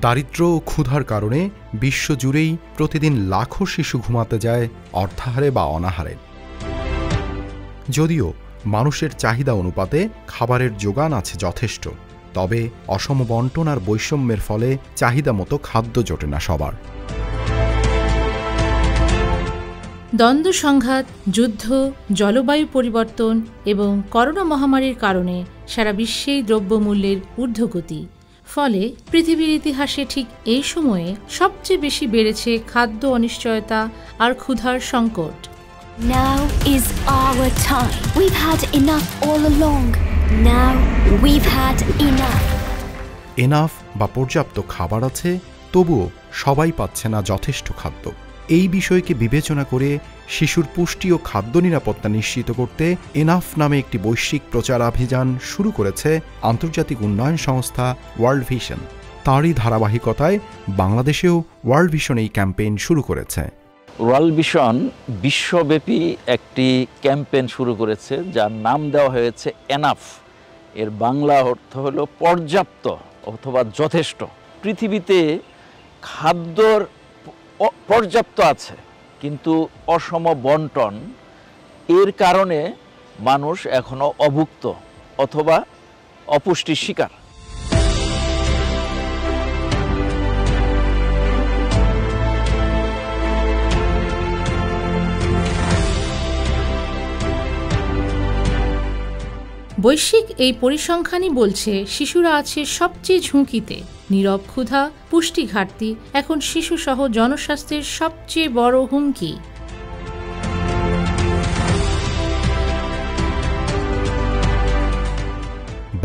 দারিদ্র্য ও ক্ষুধার কারণে বিশ্বজুড়েই প্রতিদিন লাখো শিশু ঘুমাতে যায় অর্ধাহারে বা অনাহারে। যদিও মানুষের চাহিদা অনুপাতে খাবারের যোগান আছে যথেষ্ট, তবে অসম বণ্টন আর বৈষম্যের ফলে চাহিদা মতো খাদ্য জোটে না সবার। দ্বন্দ্ব সংঘাত, যুদ্ধ, জলবায়ু পরিবর্তন এবং করোনা মহামারীর কারণে সারা বিশ্বেই দ্রব্যমূল্যের ঊর্ধ্বগতি। ফলে পৃথিবীর ইতিহাসে ঠিক এই সময়ে সবচেয়ে বেশি বেড়েছে খাদ্য অনিশ্চয়তা আর ক্ষুধার সংকট। Now is our time. We've had enough all along. Now we've had enough. Enough বা পর্যাপ্ত খাবার আছে, তবুও সবাই পাচ্ছে না যথেষ্ট খাদ্য। এই বিষয়কে বিবেচনা করে শিশুর পুষ্টি ও খাদ্য নিরাপত্তা নিশ্চিত করতে এনাফ নামে একটি বৈশ্বিক প্রচারাভিযান শুরু করেছে আন্তর্জাতিক উন্নয়ন সংস্থা ওয়ার্ল্ড ভিশন। তারই ধারাবাহিকতায় বাংলাদেশেও ওয়ার্ল্ড ভিশন এই ক্যাম্পেইন শুরু করেছে। ওয়ার্ল্ড ভিশন বিশ্বব্যাপী একটি ক্যাম্পেইন শুরু করেছে, যার নাম দেওয়া হয়েছে এনাফ। এর বাংলা অর্থ হলো পর্যাপ্ত অথবা যথেষ্ট। পৃথিবীতে খাদ্যর পর্যাপ্ত আছে, কিন্তু অসম বণ্টন এর কারণে মানুষ এখনো অভুক্ত অথবা অপুষ্টির শিকার। বৈশ্বিক এই পরিসংখ্যানই বলছে শিশুরা আছে সবচেয়ে ঝুঁকিতে। নীরব ক্ষুধা, পুষ্টি ঘাটতি এখন শিশুসহ জনস্বাস্থ্যের সবচেয়ে বড় হুমকি।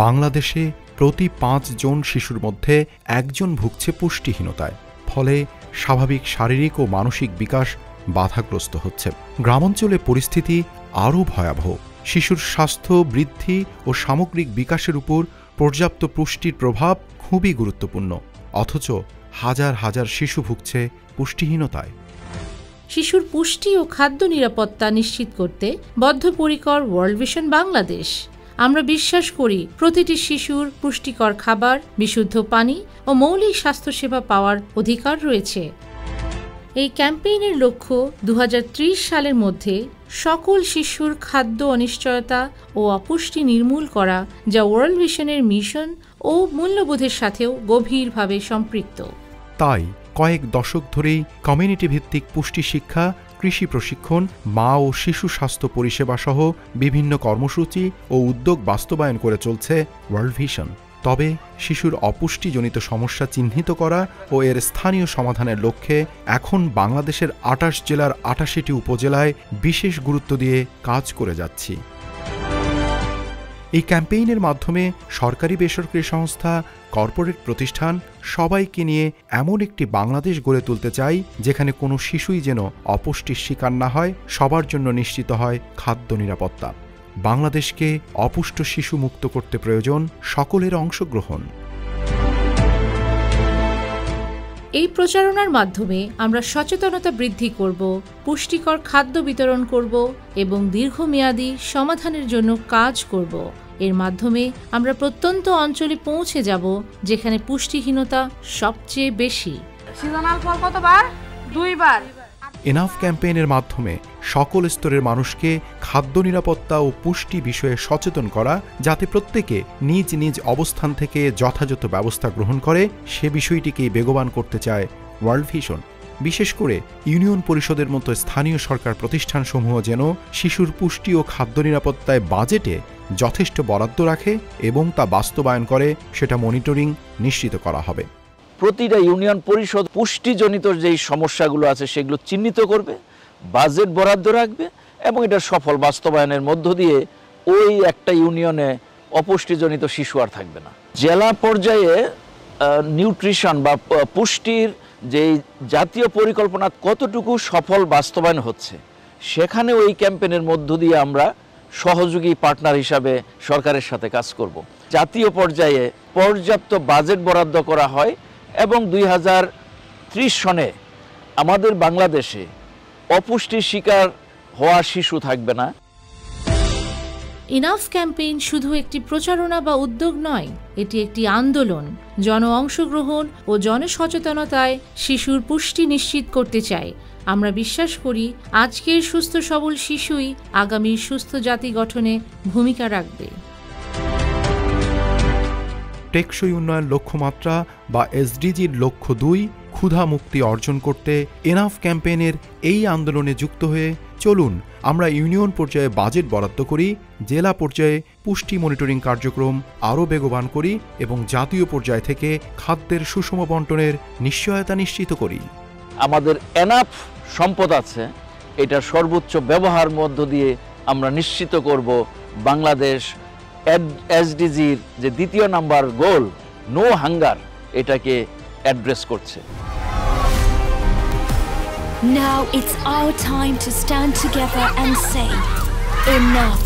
বাংলাদেশে প্রতি 5 জন শিশুর মধ্যে একজন ভুগছে পুষ্টিহীনতায়। ফলে স্বাভাবিক শারীরিক ও মানসিক বিকাশ বাধাগ্রস্ত হচ্ছে। গ্রামাঞ্চলে পরিস্থিতি আরও ভয়াবহ। শিশুর স্বাস্থ্য, বৃদ্ধি ও সামগ্রিক বিকাশের উপর পর্যাপ্ত পুষ্টির প্রভাব খুবই গুরুত্বপূর্ণ, অথচ হাজার হাজার শিশু ভুগছে পুষ্টিহীনতায়। শিশুর পুষ্টি ও খাদ্য নিরাপত্তা নিশ্চিত করতে বদ্ধপরিকর ওয়ার্ল্ড ভিশন বাংলাদেশ। আমরা বিশ্বাস করি প্রতিটি শিশুর পুষ্টিকর খাবার, বিশুদ্ধ পানি ও মৌলিক স্বাস্থ্যসেবা পাওয়ার অধিকার রয়েছে। এই ক্যাম্পেইনের লক্ষ্য 2030 সালের মধ্যে সকল শিশুর খাদ্য অনিশ্চয়তা ও অপুষ্টি নির্মূল করা, যা ওয়ার্ল্ড ভিশনের মিশন ও মূল্যবোধের সাথেও গভীরভাবে সম্পৃক্ত। তাই কয়েক দশক ধরেই কমিউনিটি ভিত্তিক পুষ্টি শিক্ষা, কৃষি প্রশিক্ষণ, মা ও শিশু স্বাস্থ্য পরিষেবা সহ বিভিন্ন কর্মসূচি ও উদ্যোগ বাস্তবায়ন করে চলছে ওয়ার্ল্ড ভিশন। তবে শিশুর অপুষ্টিজনিত সমস্যা চিহ্নিত করা ও এর স্থানীয় সমাধানের লক্ষ্যে এখন বাংলাদেশের 28 জেলার 88টি উপজেলায় বিশেষ গুরুত্ব দিয়ে কাজ করে যাচ্ছি। এই ক্যাম্পেইনের মাধ্যমে সরকারি বেসরকারি সংস্থা, কর্পোরেট প্রতিষ্ঠান সবাইকে নিয়ে এমন একটি বাংলাদেশ গড়ে তুলতে চাই, যেখানে কোনো শিশুই যেন অপুষ্টির শিকার না হয়, সবার জন্য নিশ্চিত হয় খাদ্য নিরাপত্তা। বাংলাদেশকে অপুষ্ট শিশু মুক্ত করতে প্রয়োজন সকলের অংশগ্রহণ। এই প্রচারণার মাধ্যমে আমরা সচেতনতা বৃদ্ধি করব, পুষ্টিকর খাদ্য বিতরণ করব এবং দীর্ঘমেয়াদী সমাধানের জন্য কাজ করব। এর মাধ্যমে আমরা প্রত্যন্ত অঞ্চলে পৌঁছে যাব, যেখানে পুষ্টিহীনতা সবচেয়ে বেশি। সিজনাল ফল কতবার? 2 বার। এনাফ ক্যাম্পেইনের মাধ্যমে সকল স্তরের মানুষকে খাদ্য নিরাপত্তা ও পুষ্টি বিষয়ে সচেতন করা, যাতে প্রত্যেকে নিজ নিজ অবস্থান থেকে যথাযথ ব্যবস্থা গ্রহণ করে, সে বিষয়টিকেই বেগবান করতে চায় ওয়ার্ল্ড ভিশন। বিশেষ করে ইউনিয়ন পরিষদের মতো স্থানীয় সরকার প্রতিষ্ঠানসমূহ যেন শিশুর পুষ্টি ও খাদ্য নিরাপত্তায় বাজেটে যথেষ্ট বরাদ্দ রাখে এবং তা বাস্তবায়ন করে, সেটা মনিটরিং নিশ্চিত করা হবে। প্রতিটা ইউনিয়ন পরিষদ পুষ্টিজনিত যেই সমস্যাগুলো আছে সেগুলো চিহ্নিত করবে, বাজেট বরাদ্দ রাখবে এবং এটার সফল বাস্তবায়নের মধ্য দিয়ে ওই একটা ইউনিয়নে অপুষ্টিজনিত শিশু আর থাকবে না। জেলা পর্যায়ে নিউট্রিশন বা পুষ্টির যেই জাতীয় পরিকল্পনা কতটুকু সফল বাস্তবায়ন হচ্ছে, সেখানে ওই ক্যাম্পেইনের মধ্য দিয়ে আমরা সহযোগী পার্টনার হিসাবে সরকারের সাথে কাজ করব। জাতীয় পর্যায়ে পর্যাপ্ত বাজেট বরাদ্দ করা হয় এবং 2030 সনে আমাদের বাংলাদেশে অপুষ্টির শিকার হওয়া শিশু থাকবে না। ইনাফ ক্যাম্পেইন শুধু একটি প্রচারণা বা উদ্যোগ নয়, এটি একটি আন্দোলন। জন অংশগ্রহণ ও জনসচেতনতায় শিশুর পুষ্টি নিশ্চিত করতে চাই। আমরা বিশ্বাস করি আজকের সুস্থ সবল শিশুই আগামীর সুস্থ জাতি গঠনে ভূমিকা রাখবে। টেকসই উন্নয়ন লক্ষ্যমাত্রা বা এসডিজির লক্ষ্য 2 ক্ষুধা মুক্তি অর্জন করতে এনাফ ক্যাম্পেইনের এই আন্দোলনে যুক্ত হয়ে চলুন আমরা ইউনিয়ন পর্যায়ে বাজেট বরাদ্দ করি, জেলা পর্যায়ে পুষ্টি মনিটরিং কার্যক্রম আরও বেগবান করি এবং জাতীয় পর্যায় থেকে খাদ্যের সুষম বন্টনের নিশ্চয়তা নিশ্চিত করি। আমাদের এনাফ সম্পদ আছে, এটার সর্বোচ্চ ব্যবহার মধ্য দিয়ে আমরা নিশ্চিত করব বাংলাদেশ এসডিজির যে 2য় নাম্বার গোল নো হাঙ্গার, এটাকে অ্যাড্রেস করছে। Now it's our time to stand together and say, enough.